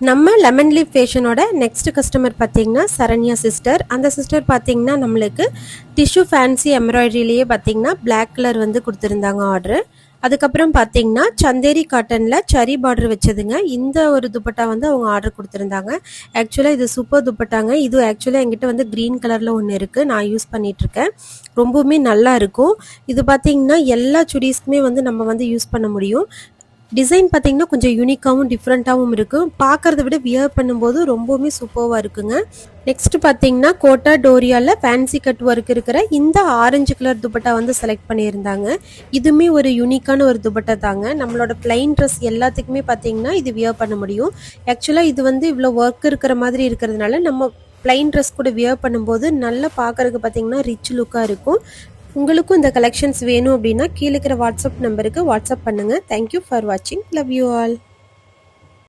நம்ம lemon leaf ஃபேஷனோட next customer பார்த்தீங்கன்னா Saranya sister. அந்த சிஸ்டர் பார்த்தீங்கன்னா நம்மளுக்கு டிஷ்யூ ஃபேன்சி எம்ப்ராய்டரியிலேயே பார்த்தீங்கன்னா பிளாக் கலர் வந்து கொடுத்துருந்தாங்க ஆர்டர். அதுக்கப்புறம் பார்த்தீங்கன்னா சந்தேரி காட்டனில் சரி பார்டர் வச்சதுங்க. இந்த ஒரு துப்பட்டா வந்து அவங்க ஆர்டர் கொடுத்துருந்தாங்க. ஆக்சுவலாக இது சூப்பர் துப்பட்டாங்க. இது ஆக்சுவலாக என்கிட்ட வந்து க்ரீன் கலரில் ஒன்று இருக்குது, நான் யூஸ் பண்ணிகிட்ருக்கேன். ரொம்பவுமே நல்லா இருக்கும். இது பார்த்தீங்கன்னா எல்லா சுடிஸ்க்குமே வந்து நம்ம வந்து யூஸ் பண்ண முடியும். டிசைன் பார்த்தீங்கன்னா கொஞ்சம் யூனிக்காகவும் டிஃப்ரெண்ட்டாகவும் இருக்குது. பார்க்குறத விட வியர் பண்ணும்போது ரொம்பவுமே சூப்பராக இருக்குங்க. நெக்ஸ்ட் பார்த்தீங்கன்னா கோட்டா டோரியாவில் ஃபேன்சி கட் ஒர்க் இருக்கிற இந்த ஆரஞ்சு கலர் துப்பட்டா வந்து செலக்ட் பண்ணியிருந்தாங்க. இதுவுமே ஒரு யூனிக்கான ஒரு துப்பட்டா தாங்க. நம்மளோட பிளைன் ட்ரெஸ் எல்லாத்துக்குமே பார்த்தீங்கன்னா இது வியர் பண்ண முடியும். ஆக்சுவலாக இது வந்து இவ்வளோ ஒர்க் இருக்கிற மாதிரி இருக்கிறதுனால நம்ம பிளைன் ட்ரெஸ் கூட வியர் பண்ணும்போது நல்லா பார்க்குறதுக்கு பார்த்தீங்கன்னா ரிச் லுக்காக இருக்கும். உங்களுக்கும் இந்த கலெக்ஷன்ஸ் வேணும் அப்படின்னா கீழே இருக்கிற வாட்ஸ்அப் நம்பருக்கு வாட்ஸ்அப் பண்ணுங்கள். தேங்க்யூ ஃபார் வாட்சிங். Love you all.